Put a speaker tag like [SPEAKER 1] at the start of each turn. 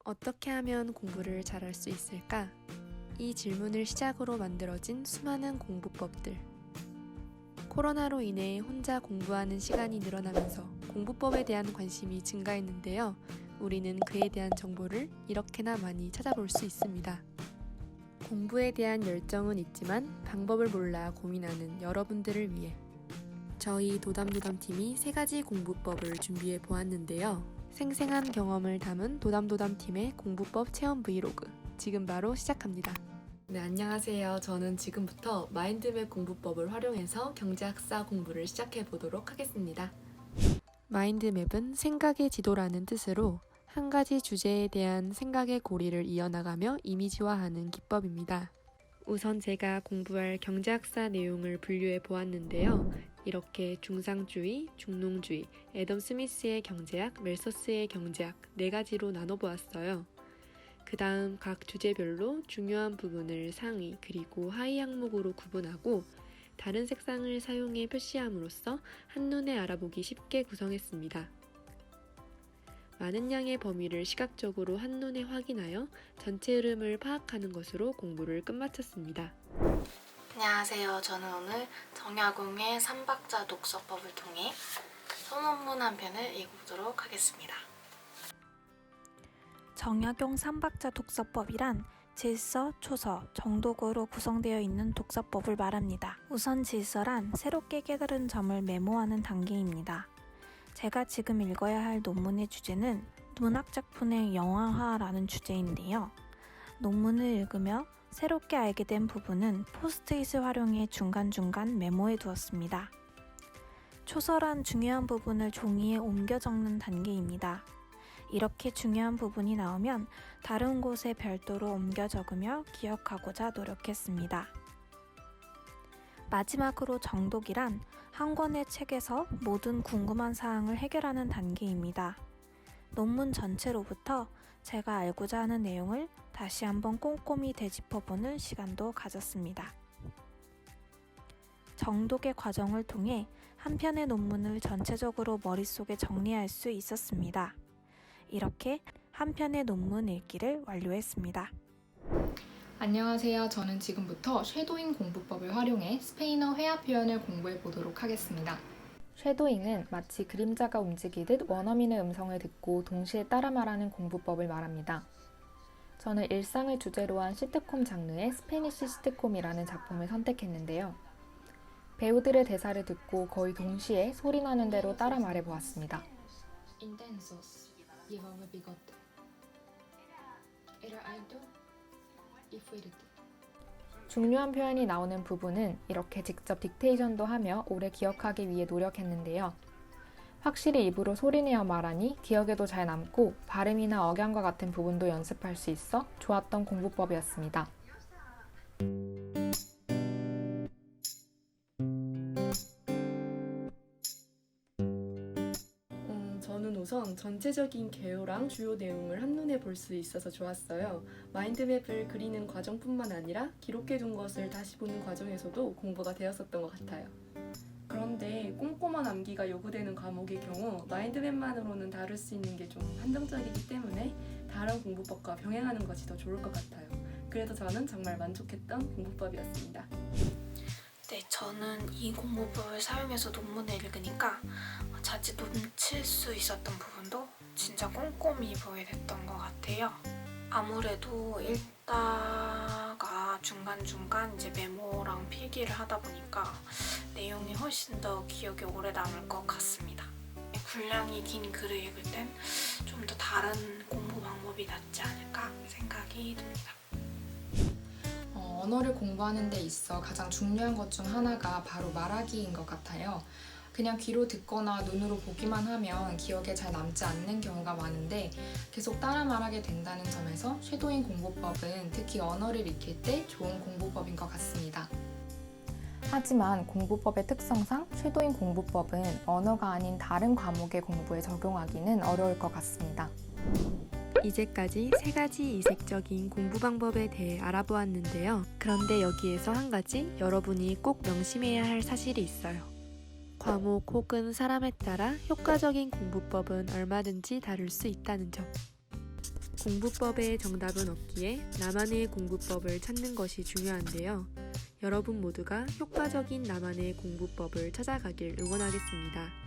[SPEAKER 1] 어떻게 하면 공부를 잘할 수 있을까? 이 질문을 시작으로 만들어진 수많은 공부법들. 코로나로 인해 혼자 공부하는 시간이 늘어나면서 공부법에 대한 관심이 증가했는데요. 우리는 그에 대한 정보를 이렇게나 많이 찾아볼 수 있습니다. 공부에 대한 열정은 있지만 방법을 몰라 고민하는 여러분들을 위해 저희 도담도담팀이 3가지 공부법을 준비해 보았는데요. 생생한 경험을 담은 도담도담팀의 공부법 체험 브이로그 지금 바로 시작합니다. 네, 안녕하세요. 저는 지금부터 마인드맵 공부법을 활용해서 경제학사 공부를 시작해 보도록 하겠습니다. 마인드맵은 생각의 지도라는 뜻으로 한 가지 주제에 대한 생각의 고리를 이어나가며 이미지화하는 기법입니다. 우선 제가 공부할 경제학사 내용을 분류해 보았는데요. 이렇게 중상주의, 중농주의, 애덤 스미스의 경제학, 멜서스의 경제학 4가지로 나눠보았어요. 그 다음 각 주제별로 중요한 부분을 상위 그리고 하위 항목으로 구분하고 다른 색상을 사용해 표시함으로써 한눈에 알아보기 쉽게 구성했습니다. 많은 양의 범위를 시각적으로 한눈에 확인하여 전체 흐름을 파악하는 것으로 공부를 끝마쳤습니다.
[SPEAKER 2] 안녕하세요. 저는 오늘 정약용의 3박자 독서법을 통해 소논문 한 편을 읽어보도록 하겠습니다.
[SPEAKER 3] 정약용 3박자 독서법이란 질서, 초서, 정독으로 구성되어 있는 독서법을 말합니다. 우선 질서란 새롭게 깨달은 점을 메모하는 단계입니다. 제가 지금 읽어야 할 논문의 주제는 문학작품의 영화화라는 주제인데요. 논문을 읽으며 새롭게 알게 된 부분은 포스트잇을 활용해 중간중간 메모해 두었습니다. 초서란 중요한 부분을 종이에 옮겨 적는 단계입니다. 이렇게 중요한 부분이 나오면 다른 곳에 별도로 옮겨 적으며 기억하고자 노력했습니다. 마지막으로 정독이란 한 권의 책에서 모든 궁금한 사항을 해결하는 단계입니다. 논문 전체로부터 제가 알고자 하는 내용을 다시 한번 꼼꼼히 되짚어보는 시간도 가졌습니다. 정독의 과정을 통해 한 편의 논문을 전체적으로 머릿속에 정리할 수 있었습니다. 이렇게 한 편의 논문 읽기를 완료했습니다.
[SPEAKER 4] 안녕하세요. 저는 지금부터 쉐도잉 공부법을 활용해 스페인어 회화 표현을 공부해 보도록 하겠습니다. 쉐도잉은 마치 그림자가 움직이듯 원어민의 음성을 듣고 동시에 따라 말하는 공부법을 말합니다. 저는 일상을 주제로 한 시트콤 장르의 스페니쉬 시트콤이라는 작품을 선택했는데요. 배우들의 대사를 듣고 거의 동시에 소리나는 대로 따라 말해보았습니다. Intensos, llevaba bigote. Era alto y fuerte. 중요한 표현이 나오는 부분은 이렇게 직접 딕테이션도 하며 오래 기억하기 위해 노력했는데요. 확실히 입으로 소리내어 말하니 기억에도 잘 남고 발음이나 억양과 같은 부분도 연습할 수 있어 좋았던 공부법이었습니다.
[SPEAKER 1] 저는 우선 전체적인 개요랑 주요 내용을 한눈에 볼 수 있어서 좋았어요. 마인드맵을 그리는 과정뿐만 아니라 기록해둔 것을 다시 보는 과정에서도 공부가 되었었던 것 같아요. 그런데 꼼꼼한 암기가 요구되는 과목의 경우 마인드맵만으로는 다룰 수 있는 게 좀 한정적이기 때문에 다른 공부법과 병행하는 것이 더 좋을 것 같아요. 그래도 저는 정말 만족했던 공부법이었습니다.
[SPEAKER 2] 네, 저는 이 공부법을 사용해서 논문을 읽으니까 자칫 놓칠 수 있었던 부분도 진짜 꼼꼼히 보게 됐던 것 같아요. 아무래도 읽다가 중간중간 이제 메모랑 필기를 하다 보니까 내용이 훨씬 더 기억에 오래 남을 것 같습니다. 분량이 긴 글을 읽을 땐 좀 더 다른 공부 방법이 낫지 않을까 생각이 듭니다.
[SPEAKER 4] 언어를 공부하는 데 있어 가장 중요한 것 중 하나가 바로 말하기인 것 같아요. 그냥 귀로 듣거나 눈으로 보기만 하면 기억에 잘 남지 않는 경우가 많은데 계속 따라 말하게 된다는 점에서 쉐도잉 공부법은 특히 언어를 익힐 때 좋은 공부법인 것 같습니다. 하지만 공부법의 특성상 쉐도잉 공부법은 언어가 아닌 다른 과목의 공부에 적용하기는 어려울 것 같습니다.
[SPEAKER 1] 이제까지 3가지 이색적인 공부 방법에 대해 알아보았는데요. 그런데 여기에서 한 가지 여러분이 꼭 명심해야 할 사실이 있어요. 과목 혹은 사람에 따라 효과적인 공부법은 얼마든지 다를 수 있다는 점. 공부법의 정답은 없기에 나만의 공부법을 찾는 것이 중요한데요. 여러분 모두가 효과적인 나만의 공부법을 찾아가길 응원하겠습니다.